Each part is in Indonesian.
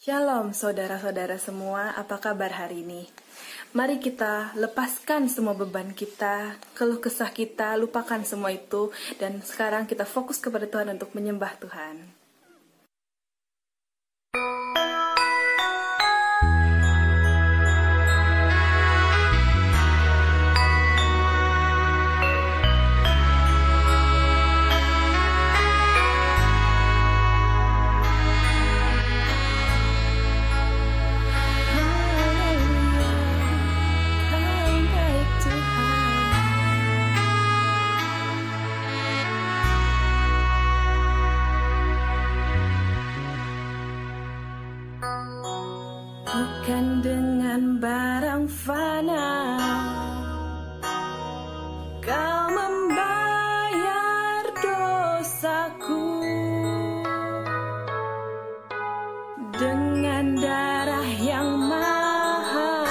Shalom saudara-saudara semua, apa kabar hari ini? Mari kita lepaskan semua beban kita, keluh kesah kita, lupakan semua itu, dan sekarang kita fokus kepada Tuhan untuk menyembah Tuhan. Bukan dengan barang fana Kau membayar dosaku, dengan darah yang mahal,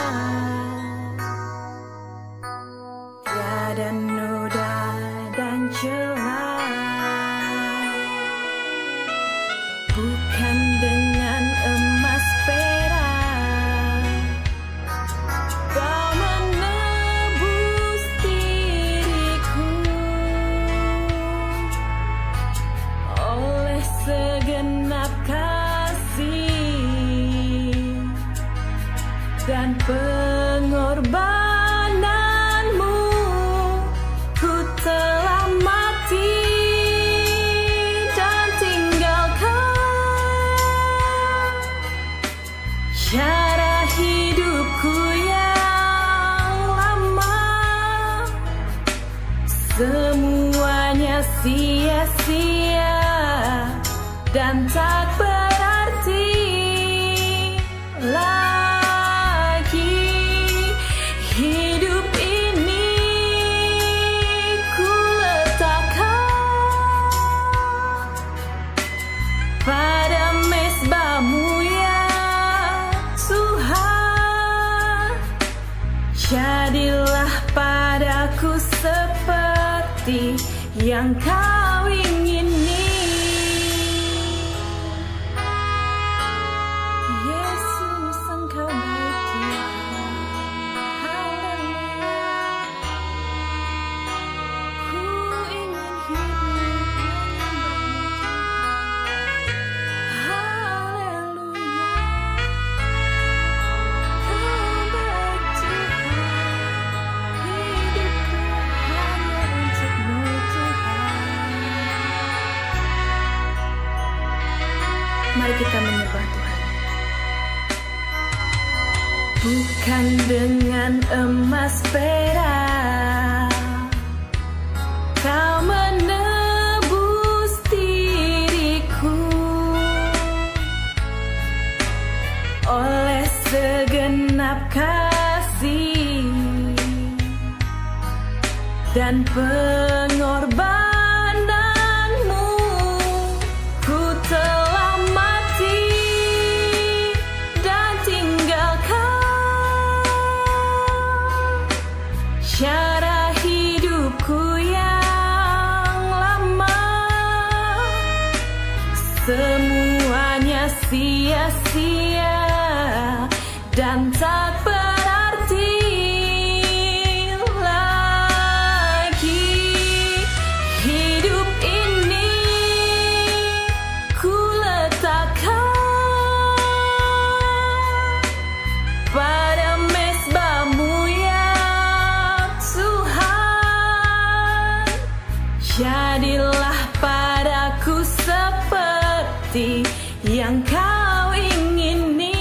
tiada noda dan celah. Bukan dengan emas perak Kau menebus diriku, oleh segenap kasih dan pengorbananmu, ku telah mati dan tinggalkan cara hidupku yang lama. Semuanya sia-sia dan tak berarti lagi. Hidup ini ku letakkan pada mezbahmu ya Tuhan. Jadilah padaku seperti yang kau ingini. Yesus, Engkau baik Tuhan. Haleluya. Ku ingin hidup menyembahmu Tuhan. Haleluya. Kau baik Tuhan. Hidupku hanya untuk-Mu Tuhan. Mari kita menyembah Tuhan. Bukan dengan emas perak Kau menebus diriku, oleh segenap kasih dan pengorbananmu, ku telah mati dan tinggalkan cara hidupku yang lama. Semuanya sia-sia dan tak berarti lagi. Hidup ini ku letakkan pada mezbahmu ya Tuhan. Jadilah padaku seperti yang kau ingini.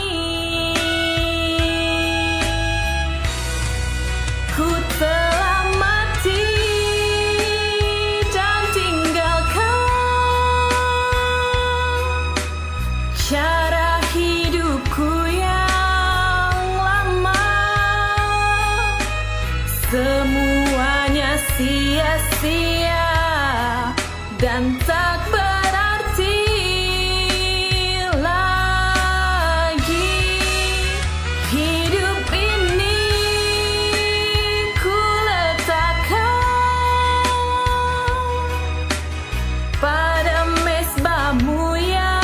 Ku telah mati dan tinggalkan cara hidupku yang lama. Semuanya sia-sia dan tak berarti lagi. Hidup ini ku letakkan pada mezbahmu ya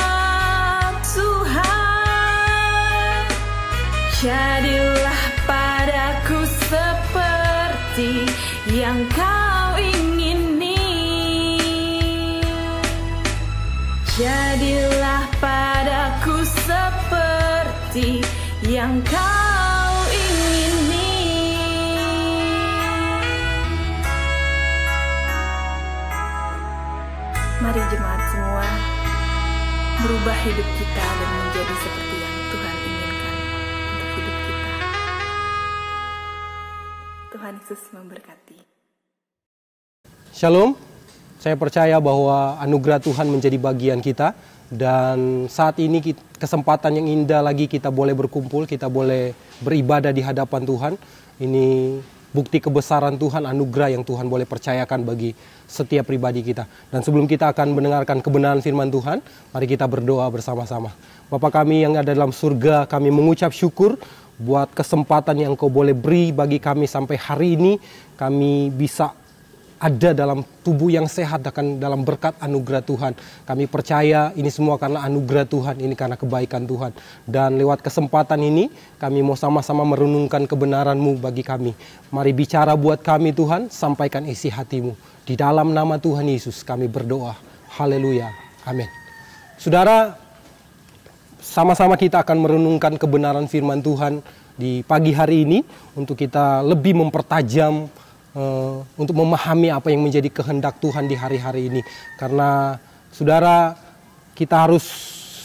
Tuhan. Jadilah padaku seperti yang kau ingini. Jadilah padaku seperti yang kau ingini. Mari jemaat semua berubah hidup kita dan menjadi seperti yang Tuhan inginkan untuk hidup kita. Tuhan Yesus memberkati. Shalom, saya percaya bahwa anugerah Tuhan menjadi bagian kita. Dan saat ini kesempatan yang indah lagi kita boleh berkumpul, kita boleh beribadah di hadapan Tuhan. Ini bukti kebesaran Tuhan, anugerah yang Tuhan boleh percayakan bagi setiap pribadi kita. Dan sebelum kita akan mendengarkan kebenaran firman Tuhan, mari kita berdoa bersama-sama. Bapa kami yang ada dalam surga, kami mengucap syukur buat kesempatan yang Kau boleh beri bagi kami sampai hari ini. Kami bisa ada dalam tubuh yang sehat akan dalam berkat anugerah Tuhan. Kami percaya ini semua karena anugerah Tuhan, ini karena kebaikan Tuhan. Dan lewat kesempatan ini kami mau sama-sama merenungkan kebenaran-Mu bagi kami. Mari bicara buat kami Tuhan, sampaikan isi hati-Mu. Di dalam nama Tuhan Yesus kami berdoa. Haleluya. Amin. Saudara, sama-sama kita akan merenungkan kebenaran firman Tuhan di pagi hari ini untuk kita lebih mempertajam untuk memahami apa yang menjadi kehendak Tuhan di hari-hari ini. Karena saudara, kita harus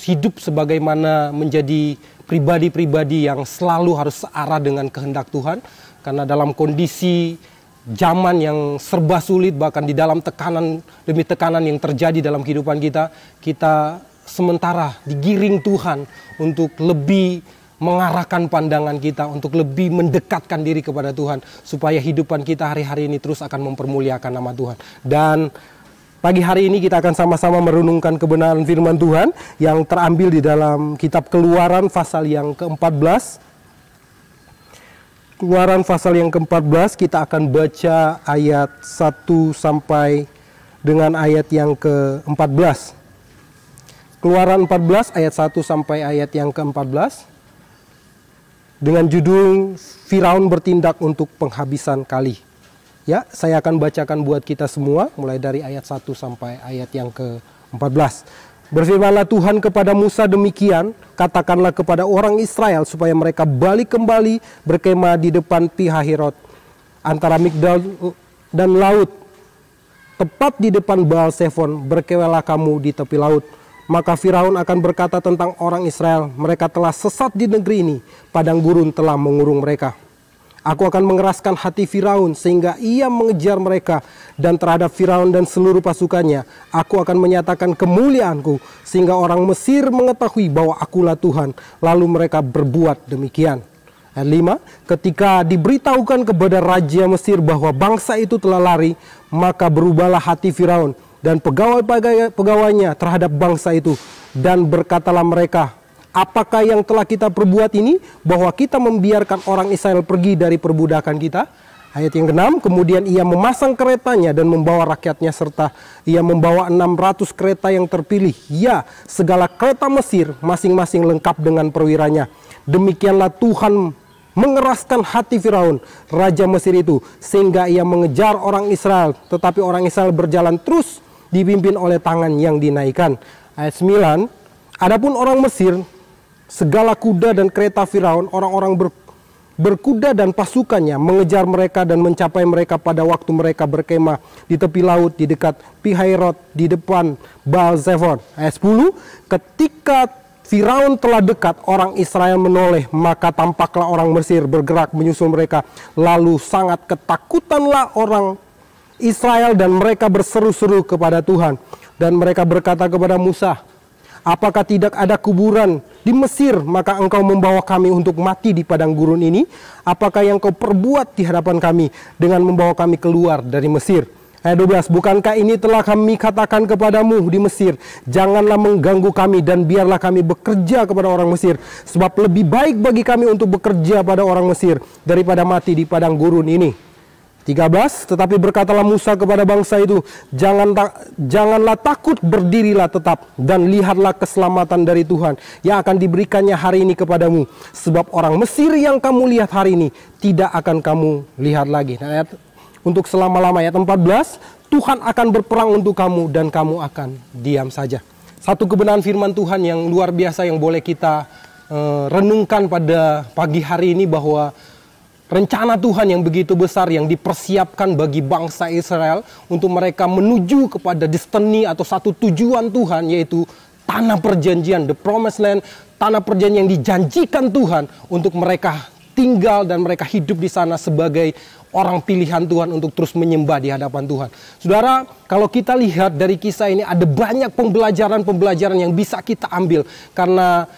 hidup sebagaimana menjadi pribadi-pribadi yang selalu harus searah dengan kehendak Tuhan. Karena dalam kondisi zaman yang serba sulit, bahkan di dalam tekanan demi tekanan yang terjadi dalam kehidupan kita, kita sementara digiring Tuhan untuk lebih mengarahkan pandangan kita, untuk lebih mendekatkan diri kepada Tuhan, supaya hidupan kita hari-hari ini terus akan mempermuliakan nama Tuhan. Dan pagi hari ini kita akan sama-sama merenungkan kebenaran firman Tuhan yang terambil di dalam kitab Keluaran pasal yang ke-14. Keluaran pasal yang ke-14, kita akan baca ayat 1 sampai dengan ayat yang ke-14. Keluaran 14 ayat 1 sampai ayat yang ke-14. Dengan judul Firaun bertindak untuk penghabisan kali. Ya, saya akan bacakan buat kita semua mulai dari ayat 1 sampai ayat yang ke-14. Berfirmanlah Tuhan kepada Musa demikian, katakanlah kepada orang Israel supaya mereka balik kembali berkemah di depan Pihahirot antara Migdal dan laut, tepat di depan Baal Zephon, berkewelah kamu di tepi laut. Maka Firaun akan berkata tentang orang Israel, mereka telah sesat di negeri ini, padang gurun telah mengurung mereka. Aku akan mengeraskan hati Firaun sehingga ia mengejar mereka, dan terhadap Firaun dan seluruh pasukannya aku akan menyatakan kemuliaanku sehingga orang Mesir mengetahui bahwa akulah Tuhan. Lalu mereka berbuat demikian. Ayat 5, ketika diberitahukan kepada Raja Mesir bahwa bangsa itu telah lari, maka berubahlah hati Firaun dan pegawai-pegawainya terhadap bangsa itu, dan berkatalah mereka, apakah yang telah kita perbuat ini, bahwa kita membiarkan orang Israel pergi dari perbudakan kita? Ayat yang ke-6, kemudian ia memasang keretanya dan membawa rakyatnya, serta ia membawa 600 kereta yang terpilih. Ya, segala kereta Mesir masing-masing lengkap dengan perwiranya. Demikianlah Tuhan mengeraskan hati Firaun, Raja Mesir itu, sehingga ia mengejar orang Israel, tetapi orang Israel berjalan terus dipimpin oleh tangan yang dinaikkan. Ayat 9, adapun orang Mesir, segala kuda dan kereta Firaun, orang-orang berkuda dan pasukannya mengejar mereka dan mencapai mereka pada waktu mereka berkemah di tepi laut di dekat Pihahirot di depan Baal Zephon. Ayat 10, ketika Firaun telah dekat, orang Israel menoleh, maka tampaklah orang Mesir bergerak menyusul mereka. Lalu sangat ketakutanlah orang Israel dan mereka berseru-seru kepada Tuhan. Dan mereka berkata kepada Musa, apakah tidak ada kuburan di Mesir, maka engkau membawa kami untuk mati di padang gurun ini? Apakah yang kau perbuat di hadapan kami dengan membawa kami keluar dari Mesir? Ayat 12, bukankah ini telah kami katakan kepadamu di Mesir, janganlah mengganggu kami dan biarlah kami bekerja kepada orang Mesir, sebab lebih baik bagi kami untuk bekerja pada orang Mesir daripada mati di padang gurun ini. 13, tetapi berkatalah Musa kepada bangsa itu, janganlah takut, berdirilah tetap, dan lihatlah keselamatan dari Tuhan yang akan diberikannya hari ini kepadamu. Sebab orang Mesir yang kamu lihat hari ini, tidak akan kamu lihat lagi. Nah, ayat untuk selama-lama, ayat 14, Tuhan akan berperang untuk kamu dan kamu akan diam saja. Satu kebenaran firman Tuhan yang luar biasa yang boleh kita renungkan pada pagi hari ini, bahwa rencana Tuhan yang begitu besar yang dipersiapkan bagi bangsa Israel untuk mereka menuju kepada destiny atau satu tujuan Tuhan, yaitu tanah perjanjian, the promised land, tanah perjanjian yang dijanjikan Tuhan untuk mereka tinggal dan mereka hidup di sana sebagai orang pilihan Tuhan untuk terus menyembah di hadapan Tuhan. Saudara, kalau kita lihat dari kisah ini ada banyak pembelajaran yang bisa kita ambil, karena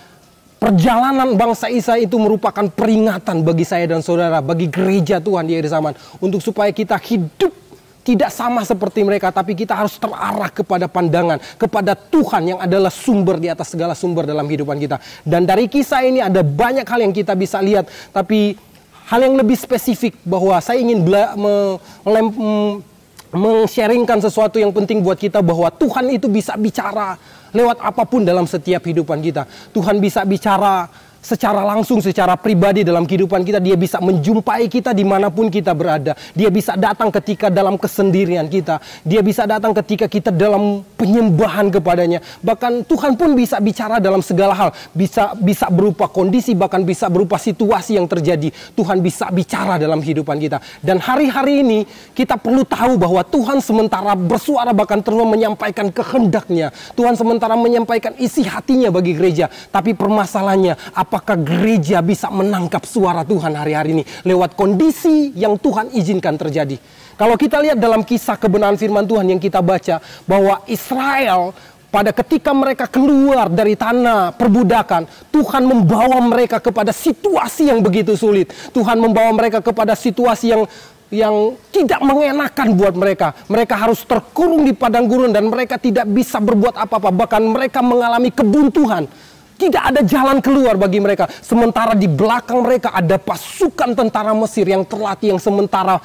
perjalanan bangsa Israel itu merupakan peringatan bagi saya dan saudara, bagi gereja Tuhan di akhir zaman, untuk supaya kita hidup tidak sama seperti mereka, tapi kita harus terarah kepada pandangan, kepada Tuhan yang adalah sumber di atas segala sumber dalam kehidupan kita. Dan dari kisah ini ada banyak hal yang kita bisa lihat, tapi hal yang lebih spesifik, bahwa saya ingin meng-sharingkan sesuatu yang penting buat kita, bahwa Tuhan itu bisa bicara lewat apapun dalam setiap kehidupan kita. Tuhan bisa bicara secara langsung, secara pribadi dalam kehidupan kita. Dia bisa menjumpai kita dimanapun kita berada. Dia bisa datang ketika dalam kesendirian kita. Dia bisa datang ketika kita dalam penyembahan kepadanya. Bahkan Tuhan pun bisa bicara dalam segala hal. Bisa berupa kondisi, bahkan bisa berupa situasi yang terjadi. Tuhan bisa bicara dalam kehidupan kita. Dan hari-hari ini kita perlu tahu bahwa Tuhan sementara bersuara, bahkan terus menyampaikan kehendaknya. Tuhan sementara menyampaikan isi hatinya bagi gereja. Tapi permasalahannya, apakah gereja bisa menangkap suara Tuhan hari-hari ini lewat kondisi yang Tuhan izinkan terjadi? Kalau kita lihat dalam kisah kebenaran firman Tuhan yang kita baca, bahwa Israel pada ketika mereka keluar dari tanah perbudakan, Tuhan membawa mereka kepada situasi yang begitu sulit. Tuhan membawa mereka kepada situasi yang tidak mengenakan buat mereka. Mereka harus terkurung di padang gurun dan mereka tidak bisa berbuat apa-apa. Bahkan mereka mengalami kebuntuan. Tidak ada jalan keluar bagi mereka. Sementara di belakang mereka ada pasukan tentara Mesir yang terlatih, yang sementara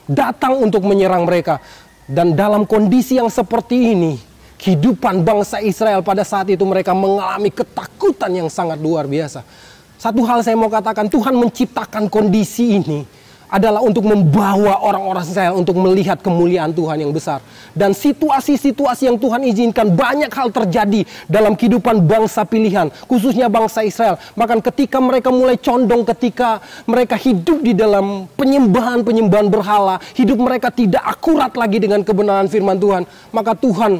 datang untuk menyerang mereka. Dan dalam kondisi yang seperti ini, kehidupan bangsa Israel pada saat itu, mereka mengalami ketakutan yang sangat luar biasa. Satu hal saya mau katakan, Tuhan menciptakan kondisi ini adalah untuk membawa orang-orang Israel untuk melihat kemuliaan Tuhan yang besar. Dan situasi-situasi yang Tuhan izinkan, banyak hal terjadi dalam kehidupan bangsa pilihan, khususnya bangsa Israel. Bahkan ketika mereka mulai condong, ketika mereka hidup di dalam penyembahan berhala, hidup mereka tidak akurat lagi dengan kebenaran firman Tuhan, maka Tuhan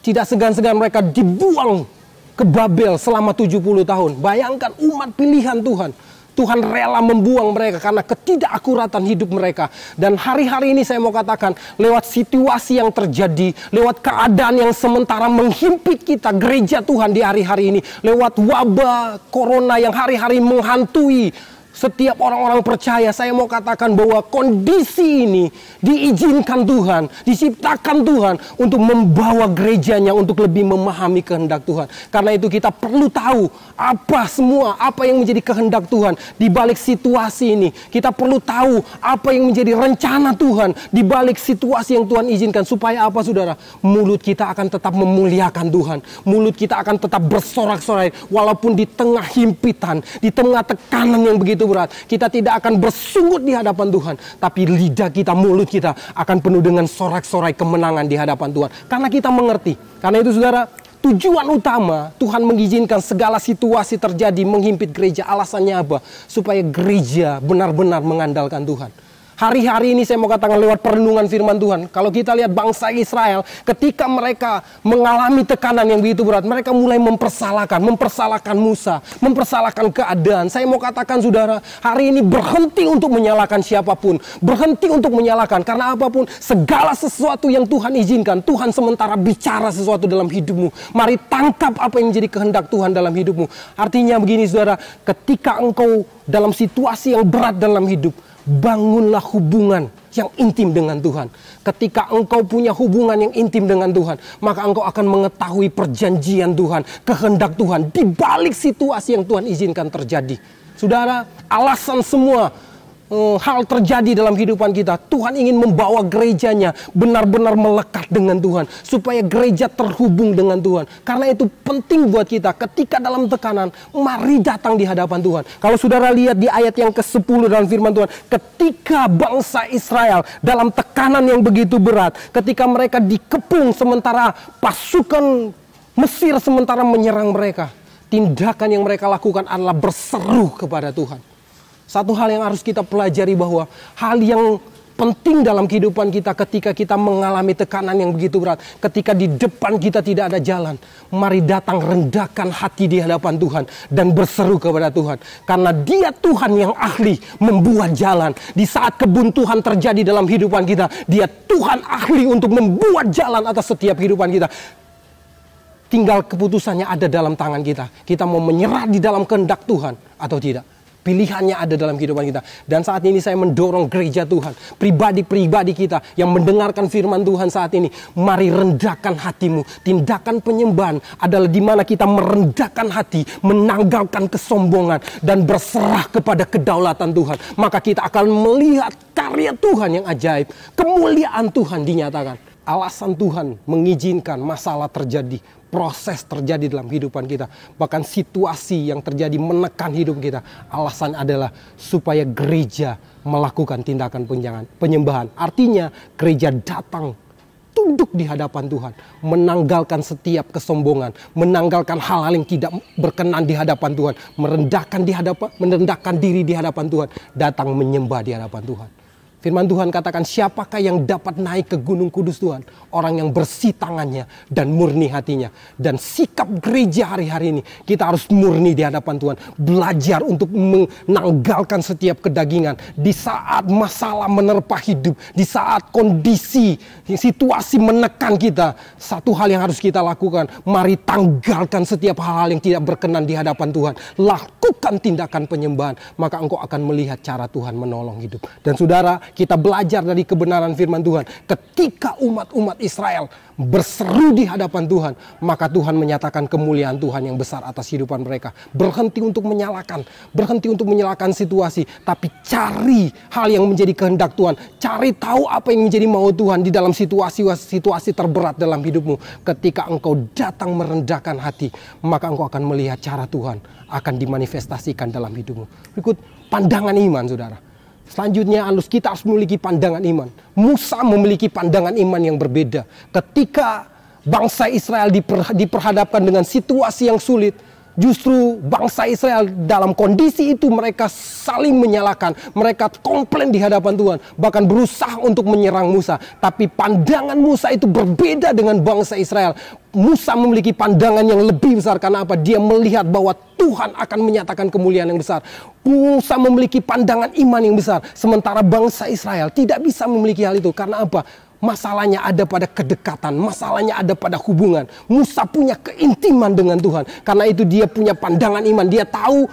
tidak segan-segan mereka dibuang ke Babel selama 70 tahun. Bayangkan umat pilihan Tuhan. Tuhan rela membuang mereka karena ketidakakuratan hidup mereka. Dan hari-hari ini saya mau katakan, lewat situasi yang terjadi, lewat keadaan yang sementara menghimpit kita, gereja Tuhan di hari-hari ini, lewat wabah corona yang hari-hari menghantui setiap orang-orang percaya, saya mau katakan bahwa kondisi ini diizinkan Tuhan, diciptakan Tuhan untuk membawa gerejanya untuk lebih memahami kehendak Tuhan. Karena itu kita perlu tahu apa yang menjadi kehendak Tuhan di balik situasi ini. Kita perlu tahu apa yang menjadi rencana Tuhan di balik situasi yang Tuhan izinkan. Supaya apa, saudara? Mulut kita akan tetap memuliakan Tuhan. Mulut kita akan tetap bersorak-sorai walaupun di tengah himpitan, di tengah tekanan yang begitu berat. Kita tidak akan bersungut di hadapan Tuhan, tapi lidah kita, mulut kita akan penuh dengan sorak-sorai kemenangan di hadapan Tuhan. Karena kita mengerti. Karena itu, saudara, tujuan utama Tuhan mengizinkan segala situasi terjadi menghimpit gereja. Alasannya apa? Supaya gereja benar-benar mengandalkan Tuhan. Hari-hari ini saya mau katakan lewat perenungan firman Tuhan, kalau kita lihat bangsa Israel, ketika mereka mengalami tekanan yang begitu berat, mereka mulai mempersalahkan Musa, mempersalahkan keadaan. Saya mau katakan, saudara, hari ini berhenti untuk menyalahkan siapapun, berhenti untuk menyalahkan, karena apapun, segala sesuatu yang Tuhan izinkan, Tuhan sementara bicara sesuatu dalam hidupmu. Mari tangkap apa yang menjadi kehendak Tuhan dalam hidupmu. Artinya begini, saudara, ketika engkau dalam situasi yang berat dalam hidup, bangunlah hubungan yang intim dengan Tuhan. Ketika engkau punya hubungan yang intim dengan Tuhan, maka engkau akan mengetahui perjanjian Tuhan, kehendak Tuhan di balik situasi yang Tuhan izinkan terjadi. Saudara, alasan semua hal terjadi dalam kehidupan kita. Tuhan ingin membawa gerejanya benar-benar melekat dengan Tuhan, supaya gereja terhubung dengan Tuhan. Karena itu penting buat kita. Ketika dalam tekanan, mari datang di hadapan Tuhan. Kalau saudara lihat di ayat yang ke-10 dalam firman Tuhan, ketika bangsa Israel dalam tekanan yang begitu berat, ketika mereka dikepung sementara pasukan Mesir sementara menyerang mereka, tindakan yang mereka lakukan adalah berseru kepada Tuhan. Satu hal yang harus kita pelajari, bahwa hal yang penting dalam kehidupan kita ketika kita mengalami tekanan yang begitu berat, ketika di depan kita tidak ada jalan, mari datang rendahkan hati di hadapan Tuhan dan berseru kepada Tuhan. Karena Dia Tuhan yang ahli membuat jalan. Di saat kebuntuan terjadi dalam kehidupan kita, Dia Tuhan ahli untuk membuat jalan atas setiap kehidupan kita. Tinggal keputusannya ada dalam tangan kita. Kita mau menyerah di dalam kehendak Tuhan atau tidak. Pilihannya ada dalam kehidupan kita. Dan saat ini saya mendorong gereja Tuhan, pribadi-pribadi kita yang mendengarkan firman Tuhan saat ini, mari rendahkan hatimu. Tindakan penyembahan adalah di mana kita merendahkan hati, menanggalkan kesombongan, dan berserah kepada kedaulatan Tuhan. Maka kita akan melihat karya Tuhan yang ajaib. Kemuliaan Tuhan dinyatakan. Alasan Tuhan mengizinkan masalah terjadi, proses terjadi dalam kehidupan kita, bahkan situasi yang terjadi menekan hidup kita, alasan adalah supaya gereja melakukan tindakan penyembahan. Artinya gereja datang tunduk di hadapan Tuhan, menanggalkan setiap kesombongan, menanggalkan hal-hal yang tidak berkenan di hadapan Tuhan, merendahkan diri di hadapan Tuhan, datang menyembah di hadapan Tuhan. Firman Tuhan katakan, siapakah yang dapat naik ke gunung kudus Tuhan? Orang yang bersih tangannya dan murni hatinya. Dan sikap gereja hari-hari ini, kita harus murni di hadapan Tuhan. Belajar untuk menanggalkan setiap kedagingan. Di saat masalah menerpa hidup, di saat kondisi, situasi menekan kita, satu hal yang harus kita lakukan, mari tanggalkan setiap hal-hal yang tidak berkenan di hadapan Tuhan. Lakukan tindakan penyembahan, maka engkau akan melihat cara Tuhan menolong hidup. Dan saudara, kita belajar dari kebenaran firman Tuhan. Ketika umat-umat Israel berseru di hadapan Tuhan, maka Tuhan menyatakan kemuliaan Tuhan yang besar atas kehidupan mereka. Berhenti untuk menyalahkan situasi, tapi cari hal yang menjadi kehendak Tuhan. Cari tahu apa yang menjadi mau Tuhan di dalam situasi terberat dalam hidupmu. Ketika engkau datang merendahkan hati, maka engkau akan melihat cara Tuhan akan dimanifestasikan dalam hidupmu. Berikut pandangan iman, saudara. Selanjutnya kita harus memiliki pandangan iman. Musa memiliki pandangan iman yang berbeda. Ketika bangsa Israel diperhadapkan dengan situasi yang sulit, justru bangsa Israel dalam kondisi itu mereka saling menyalahkan. Mereka komplain di hadapan Tuhan. Bahkan berusaha untuk menyerang Musa. Tapi pandangan Musa itu berbeda dengan bangsa Israel. Musa memiliki pandangan yang lebih besar. Karena apa? Dia melihat bahwa Tuhan akan menyatakan kemuliaan yang besar. Musa memiliki pandangan iman yang besar. Sementara bangsa Israel tidak bisa memiliki hal itu. Karena apa? Masalahnya ada pada kedekatan, masalahnya ada pada hubungan. Musa punya keintiman dengan Tuhan. Karena itu dia punya pandangan iman. Dia tahu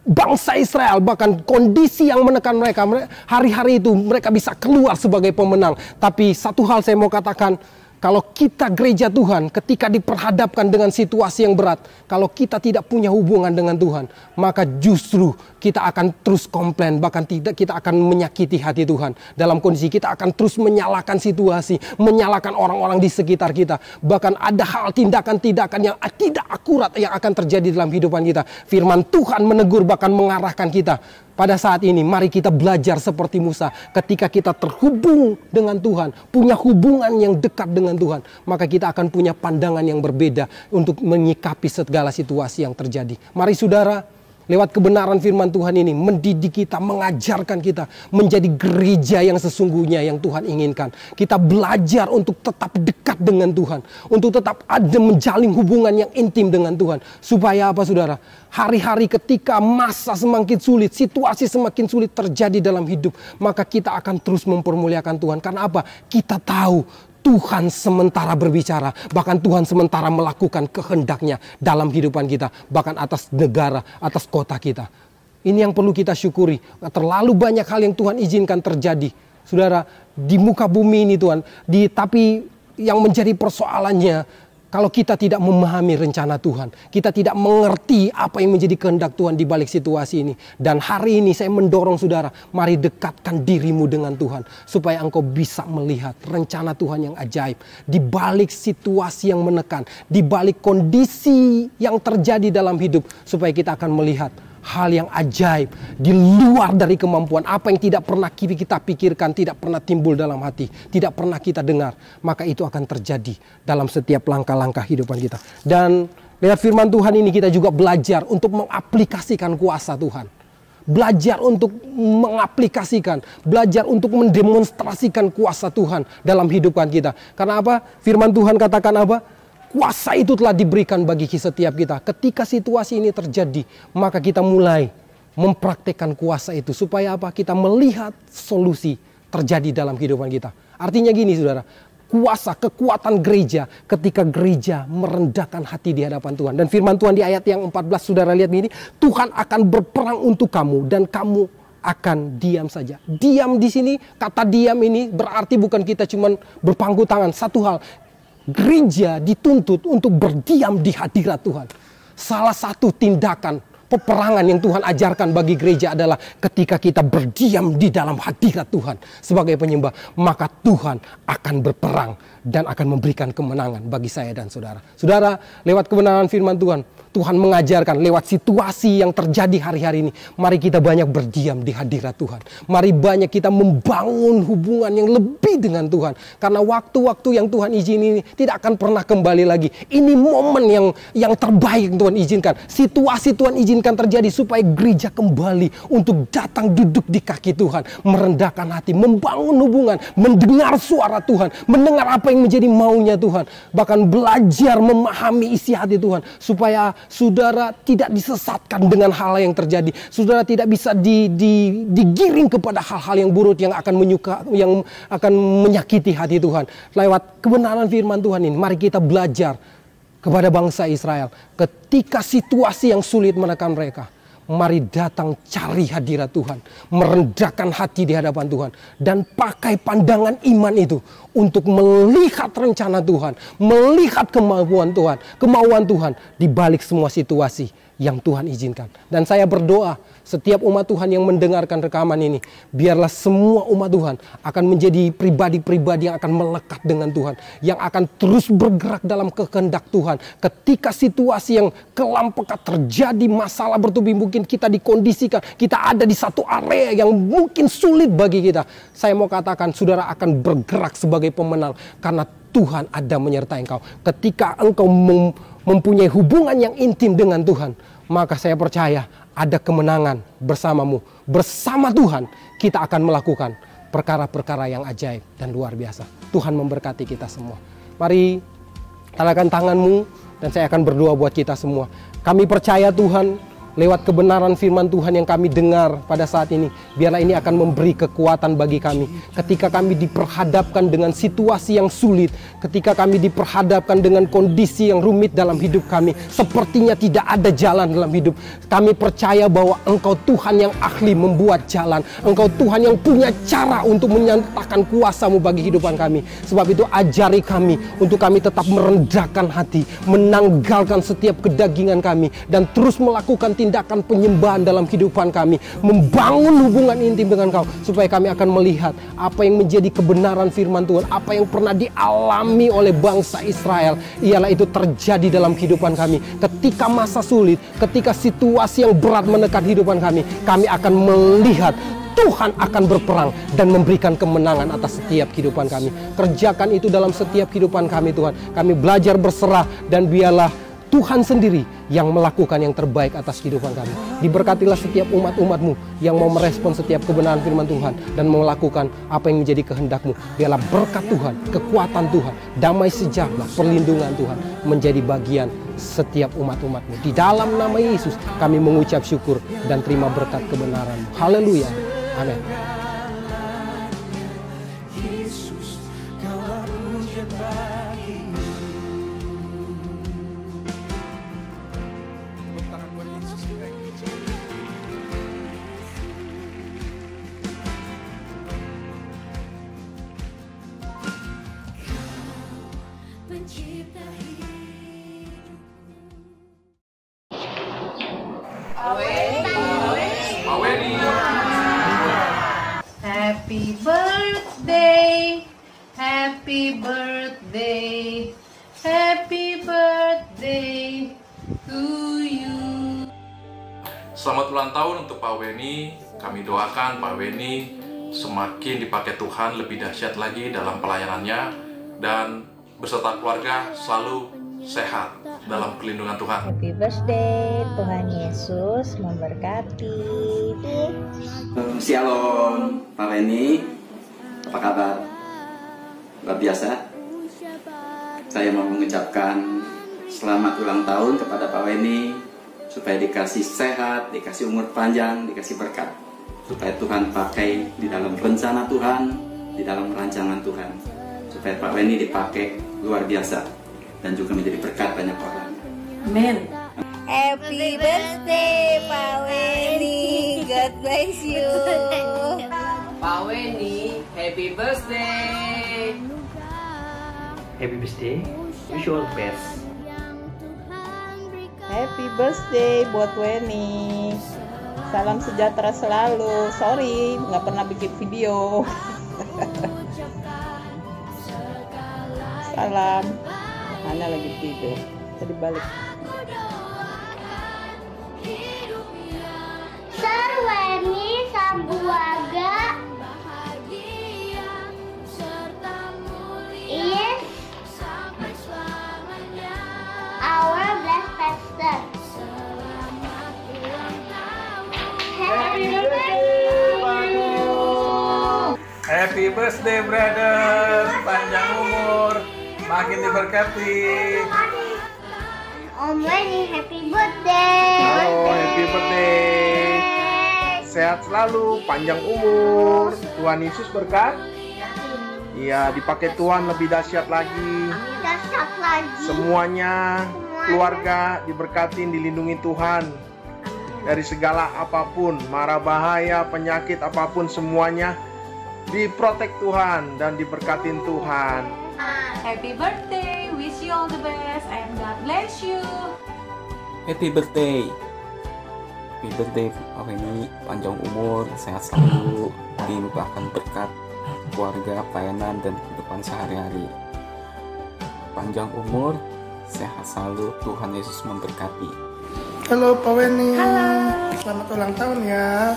bangsa Israel, bahkan kondisi yang menekan mereka, hari-hari itu mereka bisa keluar sebagai pemenang. Tapi satu hal saya mau katakan, kalau kita gereja Tuhan ketika diperhadapkan dengan situasi yang berat, kalau kita tidak punya hubungan dengan Tuhan, maka justru kita akan terus komplain, bahkan kita akan menyakiti hati Tuhan. Dalam kondisi kita akan terus menyalahkan situasi, menyalahkan orang-orang di sekitar kita. Bahkan ada hal tindakan-tindakan yang tidak akurat yang akan terjadi dalam kehidupan kita. Firman Tuhan menegur, bahkan mengarahkan kita. Pada saat ini mari kita belajar seperti Musa. Ketika kita terhubung dengan Tuhan, punya hubungan yang dekat dengan Tuhan, maka kita akan punya pandangan yang berbeda untuk menyikapi segala situasi yang terjadi. Mari saudara, lewat kebenaran firman Tuhan ini mendidik kita, mengajarkan kita menjadi gereja yang sesungguhnya yang Tuhan inginkan. Kita belajar untuk tetap dekat dengan Tuhan, untuk tetap ada menjalin hubungan yang intim dengan Tuhan. Supaya apa saudara? Hari-hari ketika masa semakin sulit, situasi semakin sulit terjadi dalam hidup, maka kita akan terus mempermuliakan Tuhan. Karena apa? Kita tahu Tuhan sementara berbicara, bahkan Tuhan sementara melakukan kehendaknya dalam kehidupan kita, bahkan atas negara, atas kota kita. Ini yang perlu kita syukuri. Terlalu banyak hal yang Tuhan izinkan terjadi, saudara, di muka bumi ini Tuhan. Tapi yang menjadi persoalannya, Kalau kita tidak memahami rencana Tuhan, kita tidak mengerti apa yang menjadi kehendak Tuhan di balik situasi ini. Dan hari ini saya mendorong saudara, mari dekatkan dirimu dengan Tuhan. Supaya engkau bisa melihat rencana Tuhan yang ajaib. Di balik situasi yang menekan, di balik kondisi yang terjadi dalam hidup. Supaya kita akan melihat hal yang ajaib di luar dari kemampuan, apa yang tidak pernah kita pikirkan, tidak pernah timbul dalam hati, tidak pernah kita dengar, maka itu akan terjadi dalam setiap langkah-langkah kehidupan kita. Dan lewat firman Tuhan ini kita juga belajar untuk mengaplikasikan kuasa Tuhan. Belajar untuk mengaplikasikan, belajar untuk mendemonstrasikan kuasa Tuhan dalam kehidupan kita. Karena apa? Firman Tuhan katakan apa? Kuasa itu telah diberikan bagi setiap kita. Ketika situasi ini terjadi, maka kita mulai mempraktekkan kuasa itu. Supaya apa? Kita melihat solusi terjadi dalam kehidupan kita. Artinya gini saudara, kuasa, kekuatan gereja ketika gereja merendahkan hati di hadapan Tuhan. Dan firman Tuhan di ayat yang 14 saudara lihat ini, Tuhan akan berperang untuk kamu dan kamu akan diam saja. Diam di sini, kata diam ini berarti bukan kita cuman berpangku tangan. Satu hal, gereja dituntut untuk berdiam di hadirat Tuhan. Salah satu tindakan peperangan yang Tuhan ajarkan bagi gereja adalah ketika kita berdiam di dalam hadirat Tuhan sebagai penyembah, maka Tuhan akan berperang dan akan memberikan kemenangan bagi saya dan saudara. Saudara, lewat kebenaran firman Tuhan, Tuhan mengajarkan lewat situasi yang terjadi hari-hari ini, mari kita banyak berdiam di hadirat Tuhan. Mari banyak kita membangun hubungan yang lebih dengan Tuhan. Karena waktu-waktu yang Tuhan izin ini tidak akan pernah kembali lagi. Ini momen yang terbaik yang Tuhan izinkan. Situasi Tuhan izinkan terjadi supaya gereja kembali untuk datang duduk di kaki Tuhan. Merendahkan hati, membangun hubungan, mendengar suara Tuhan, mendengar apa yang menjadi maunya Tuhan. Bahkan belajar memahami isi hati Tuhan. Supaya saudara tidak disesatkan dengan hal yang terjadi. Saudara tidak bisa digiring kepada hal-hal yang buruk yang akan menyakiti hati Tuhan. Lewat kebenaran firman Tuhan ini, mari kita belajar kepada bangsa Israel. Ketika situasi yang sulit menekan mereka, mari datang cari hadirat Tuhan. Merendahkan hati di hadapan Tuhan. Dan pakai pandangan iman itu untuk melihat rencana Tuhan. Melihat kemauan Tuhan di balik semua situasi yang Tuhan izinkan. Dan saya berdoa setiap umat Tuhan yang mendengarkan rekaman ini, biarlah semua umat Tuhan akan menjadi pribadi-pribadi yang akan melekat dengan Tuhan. Yang akan terus bergerak dalam kehendak Tuhan. Ketika situasi yang kelam pekat terjadi, masalah bertubi, mungkin kita dikondisikan, kita ada di satu area yang mungkin sulit bagi kita. Saya mau katakan, saudara akan bergerak sebagai pemenang karena Tuhan ada menyertai engkau. Ketika engkau mempunyai hubungan yang intim dengan Tuhan, maka saya percaya ada kemenangan bersamamu. Bersama Tuhan kita akan melakukan perkara-perkara yang ajaib dan luar biasa. Tuhan memberkati kita semua. Mari tarakan tanganmu dan saya akan berdoa buat kita semua. Kami percaya Tuhan, lewat kebenaran firman Tuhan yang kami dengar pada saat ini, biarlah ini akan memberi kekuatan bagi kami. Ketika kami diperhadapkan dengan situasi yang sulit, ketika kami diperhadapkan dengan kondisi yang rumit dalam hidup kami, sepertinya tidak ada jalan dalam hidup, kami percaya bahwa Engkau Tuhan yang ahli membuat jalan. Engkau Tuhan yang punya cara untuk menyatakan kuasa-Mu bagi kehidupan kami. Sebab itu ajari kami untuk kami tetap merendahkan hati, menanggalkan setiap kedagingan kami, dan terus melakukan tindakan penyembahan dalam kehidupan kami, membangun hubungan intim dengan Kau, supaya kami akan melihat apa yang menjadi kebenaran firman Tuhan, apa yang pernah dialami oleh bangsa Israel, ialah itu terjadi dalam kehidupan kami. Ketika masa sulit, ketika situasi yang berat menekan kehidupan kami akan melihat Tuhan akan berperang dan memberikan kemenangan atas setiap kehidupan kami. Kerjakan itu dalam setiap kehidupan kami Tuhan. Kami belajar berserah dan biarlah Tuhan sendiri yang melakukan yang terbaik atas kehidupan kami. Diberkatilah setiap umat-umat-Mu yang mau merespon setiap kebenaran firman Tuhan dan melakukan apa yang menjadi kehendak-Mu. Biarlah berkat Tuhan, kekuatan Tuhan, damai sejahtera, perlindungan Tuhan menjadi bagian setiap umat-umat-Mu. Di dalam nama Yesus kami mengucap syukur dan terima berkat kebenaran-Mu. Haleluya. Amin. Pencipta hidup. Pak Weni. Happy birthday, happy birthday, happy birthday to you. Selamat ulang tahun untuk Pak Weni. Kami doakan Pak Weni semakin dipakai Tuhan lebih dahsyat lagi dalam pelayanannya dan beserta keluarga selalu sehat dalam perlindungan Tuhan. Happy birthday, Tuhan Yesus memberkati. Shalom, Pak Weni. Apa kabar? Luar biasa. Saya mau mengucapkan selamat ulang tahun kepada Pak Weni, supaya dikasih sehat, dikasih umur panjang, dikasih berkat, supaya Tuhan pakai di dalam rencana Tuhan, di dalam rancangan Tuhan, supaya Pak Weni dipakai luar biasa dan juga menjadi berkat banyak orang. Amin. Happy birthday, Pak Weni. God bless you. Pak Weni, happy birthday. Happy birthday, wish you all the best. Happy birthday buat Weni. Salam sejahtera selalu. Sorry, nggak pernah bikin video. Salam. Ana lagi tidur. Tadi balik. Sir Weni Sambuaga is our blessed pastor. Happy birthday! Happy birthday, brother. Panjang umur, makin diberkati. Om Weni, happy birthday! Halo, happy birthday. Sehat selalu, panjang umur. Tuhan Yesus berkat. Iya, dipakai Tuhan lebih dahsyat lagi. Dahsyat lagi. Semuanya, keluarga diberkatin, dilindungi Tuhan. Dari segala apapun, mara bahaya, penyakit apapun, semuanya diprotek Tuhan dan diberkatin Tuhan. Happy birthday, wish you all the best and God bless you. Happy birthday. Happy birthday Pak Weni, panjang umur, sehat selalu, dilimpahkan berkat keluarga, pelayanan dan kehidupan sehari-hari. Panjang umur, sehat selalu, Tuhan Yesus memberkati. Halo Pak Weni. Selamat ulang tahun ya.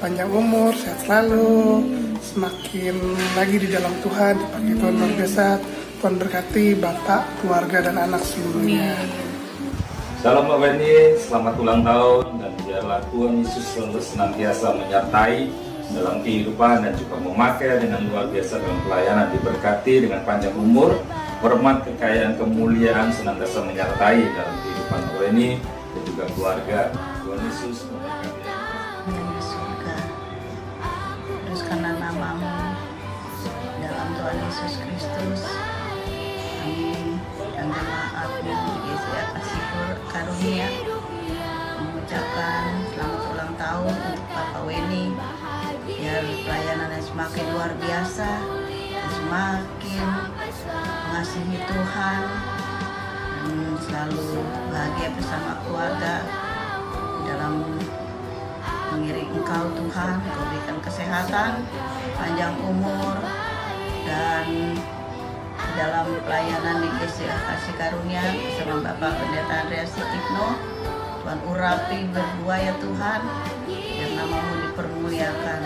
Panjang umur, sehat selalu, semakin lagi di dalam Tuhan, dipakai Tuhan luar biasa. Tuhan berkati Bapak, keluarga dan anak seluruhnya. Salam Pak Weni, selamat ulang tahun dan biarlah Tuhan Yesus selalu senantiasa menyertai dalam kehidupan dan juga memakai dengan luar biasa dalam pelayanan, diberkati dengan panjang umur, hormat, kekayaan, kemuliaan senantiasa menyertai dalam kehidupan Pak Weni dan juga keluarga. Tuhan Yesus memberkati. Teruskanlah namamu dalam Tuhan Yesus Kristus. Amin. Dan jemaatnya dikasih kasih karunia, mengucapkan selamat ulang tahun untuk Bapak Weni, biar pelayanannya semakin luar biasa, semakin mengasihi Tuhan, dan selalu bahagia bersama keluarga dalam mengiring Engkau Tuhan. Kau berikan kesehatan, panjang umur, dan dalam pelayanan di kasih karunia bersama Bapak Pendeta Andreas Sutikno. Tuhan urapi berdua ya Tuhan, biar namamu dipermuliakan,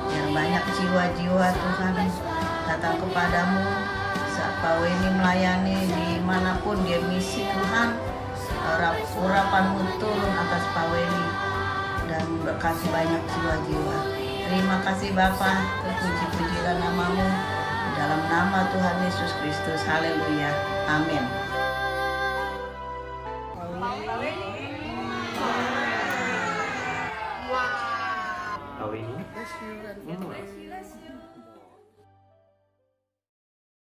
biar banyak jiwa-jiwa Tuhan datang kepadamu saat Pak Weni melayani dimanapun dia misi Tuhan. Urapanmu turun atas Pak Weni dan berkati banyak jiwa-jiwa. Terima kasih Bapa, terpuji-pujilah namamu dalam nama Tuhan Yesus Kristus. Haleluya. Amin. Pak Weni.